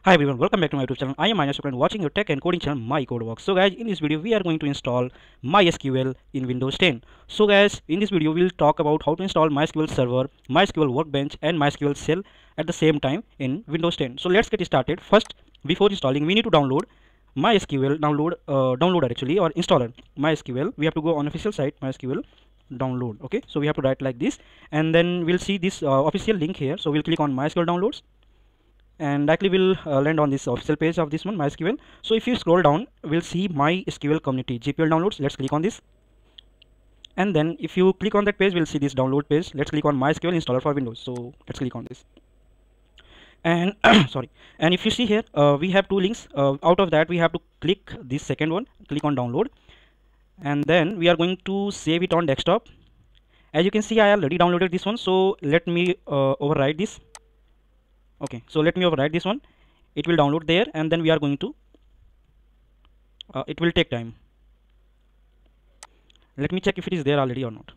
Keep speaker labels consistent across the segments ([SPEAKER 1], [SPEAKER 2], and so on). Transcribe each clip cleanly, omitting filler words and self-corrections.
[SPEAKER 1] Hi everyone, welcome back to my YouTube channel. I am MySQL and watching your tech and coding channel MyCodeWorks. So guys, in this video we are going to install MySQL in Windows 10. So guys, in this video we'll talk about how to install MySQL Server, MySQL Workbench and MySQL Shell at the same time in Windows 10. So let's get started. First, before installing, we need to download MySQL downloader actually, or installer MySQL. We have to go on official site MySQL download. Okay, so we have to write like this, and then we'll see this official link here. So we'll click on MySQL downloads, and directly we'll land on this official page of this one MySQL. So if you scroll down, we'll see MySQL community GPL downloads. Let's click on this, and then if you click on that page, we'll see this download page. Let's click on MySQL installer for Windows. So let's click on this, and sorry, and if you see here, we have two links. Out of that, we have to click this second one, click on download, and then we are going to save it on desktop. As you can see, I already downloaded this one, so let me override this. Okay, so let me override this one. It will download there, and then we are going to it will take time. Let me check if it is there already or not.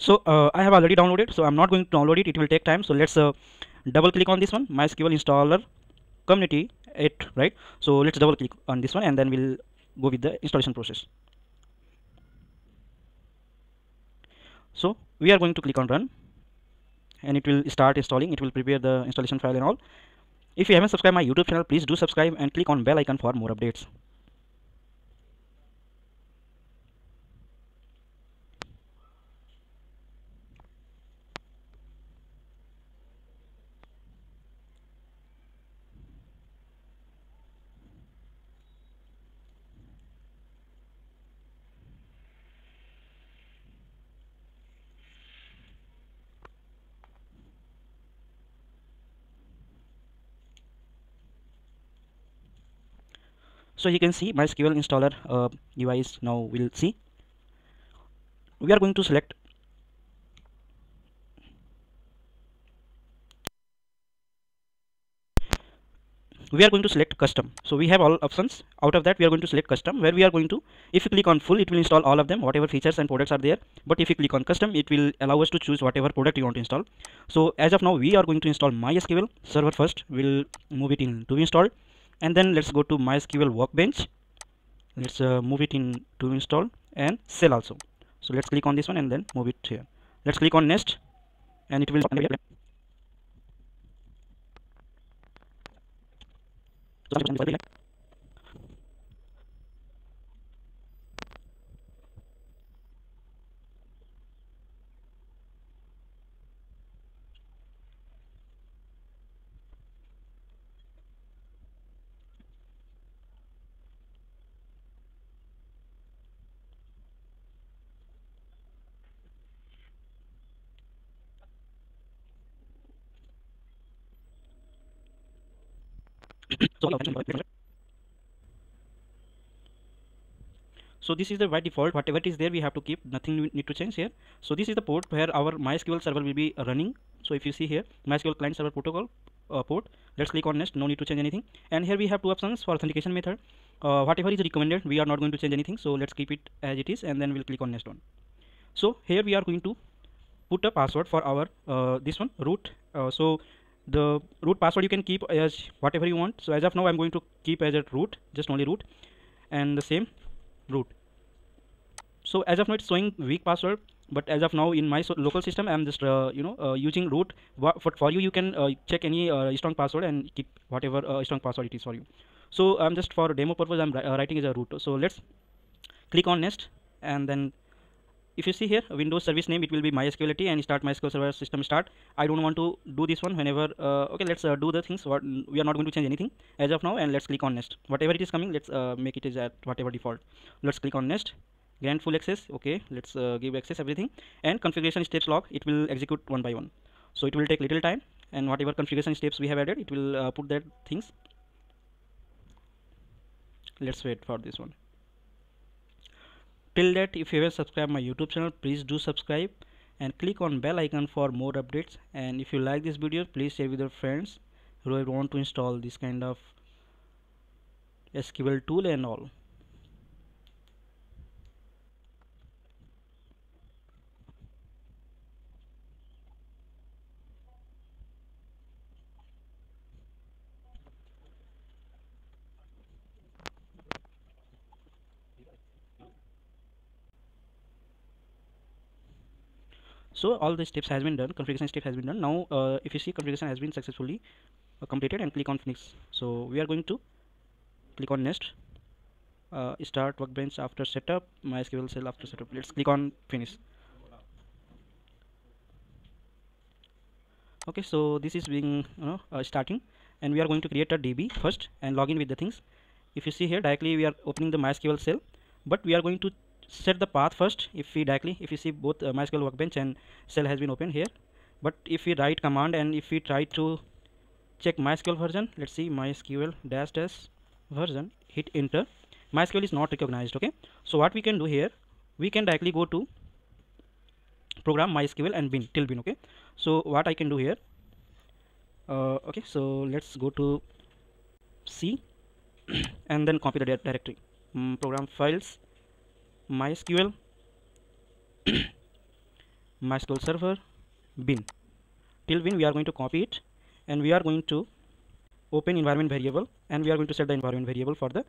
[SPEAKER 1] So I have already downloaded, so I'm not going to download it. It will take time. So let's double click on this one, MySQL installer community 8, right? So let's double click on this one, and then we'll go with the installation process. So we are going to click on run, and it will start installing. It will prepare the installation file and all. If you haven't subscribed my YouTube channel, please do subscribe and click on bell icon for more updates. So you can see MySQL installer UI is now. We'll see. We are going to select custom. So we have all options. Out of that, we are going to select custom, where we are going to, if you click on full, it will install all of them, whatever features and products are there. But if you click on custom, it will allow us to choose whatever product you want to install. So as of now, we are going to install MySQL server first. We'll move it in to install, and then let's go to MySQL Workbench. Let's move it in to install, and Shell also. So let's click on this one and then move it here. Let's click on next, and it will so this is the by default, whatever it is there we have to keep, nothing we need to change here. So this is the port where our MySQL server will be running. So if you see here, MySQL client server protocol port, let's click on next. No need to change anything. And here we have two options for authentication method. Whatever is recommended, we are not going to change anything, so let's keep it as it is, and then we'll click on next one. So here we are going to put a password for our this one root. So the root password you can keep as whatever you want. So as of now, I'm going to keep as a root, just only root, and the same root. So as of now, it's showing weak password, but as of now in my local system, I'm just using root. For you, you can check any strong password and keep whatever strong password it is for you. So I'm just for demo purpose, I'm writing as a root. So let's click on next, and then if you see here, Windows service name, it will be MySQLity, and start MySQL server system start. I don't want to do this one whenever. Okay, let's do the things. What we are not going to change anything as of now, and let's click on next. Whatever it is coming, let's make it is at whatever default. Let's click on next. Grant full access. Okay, let's give access everything, and configuration steps log. It will execute one by one. So it will take little time, and whatever configuration steps we have added, it will put that things. Let's wait for this one. Till that, if you haven't subscribed my YouTube channel, please do subscribe, and click on bell icon for more updates. And if you like this video, please share with your friends who want to install this kind of SQL tool and all. So all the steps has been done, configuration step has been done. Now if you see, configuration has been successfully completed, and click on finish. So we are going to click on next, start workbench after setup, MySQL cell after setup. Let's click on finish. Okay, so this is being starting, and we are going to create a DB first and log in with the things. If you see here, directly we are opening the MySQL cell, but we are going to set the path first. If you see both MySQL Workbench and cell has been opened here, but if we write command and if we try to check MySQL version, let's see MySQL dash dash version, hit enter, MySQL is not recognized. Okay, so what we can do here, we can directly go to program MySQL and bin till bin. Okay, so what I can do here, okay, so let's go to C and then copy the directory, program files, MySQL, MySQL Server, bin, till bin we are going to copy it, and we are going to open environment variable, and we are going to set the environment variable for the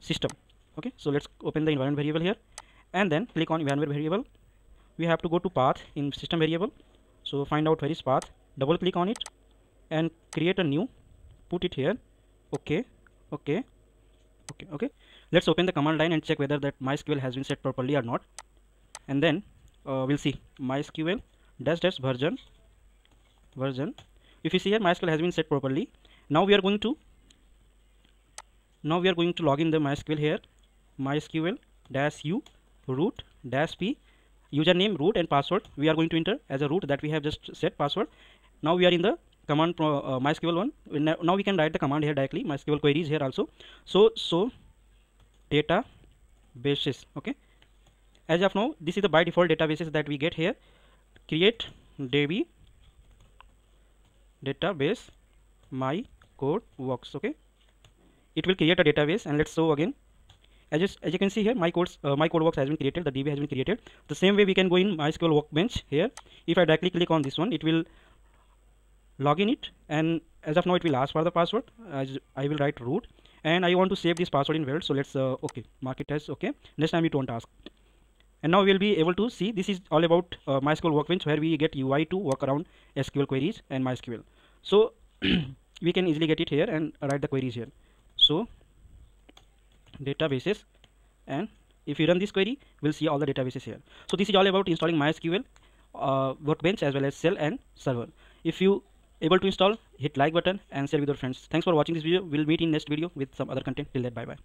[SPEAKER 1] system. Okay, so let's open the environment variable here, and then click on environment variable. We have to go to path in system variable, so find out where is path, double click on it and create a new, put it here. Okay, okay, okay, okay. Let's open the command line and check whether that MySQL has been set properly or not, and then we'll see MySQL dash dash version. If you see here, MySQL has been set properly. Now we are going to log in the MySQL here, MySQL dash u root dash p, username root and password we are going to enter as a root that we have just set password. Now we are in the command MySQL one. Now we can write the command here directly, MySQL queries here also. So databases. Okay, as of now this is the by default databases that we get here. Create DB database MyCodeWorks. Okay, it will create a database, and let's show again. As you can see here, MyCodeWorks has been created, the DB has been created. The same way we can go in MySQL Workbench here. If I directly click on this one, it will log in it, and as of now it will ask for the password. As I will write root, and I want to save this password in world, so let's okay, mark it as okay. Next time it won't ask. And now we'll be able to see, this is all about MySQL Workbench, where we get UI to work around SQL queries and MySQL. So we can easily get it here and write the queries here. So databases, and if you run this query, we'll see all the databases here. So this is all about installing MySQL Workbench as well as cell and server. If you able to install, hit like button and share with your friends. Thanks for watching this video. We'll meet in next video with some other content. Till then, bye bye.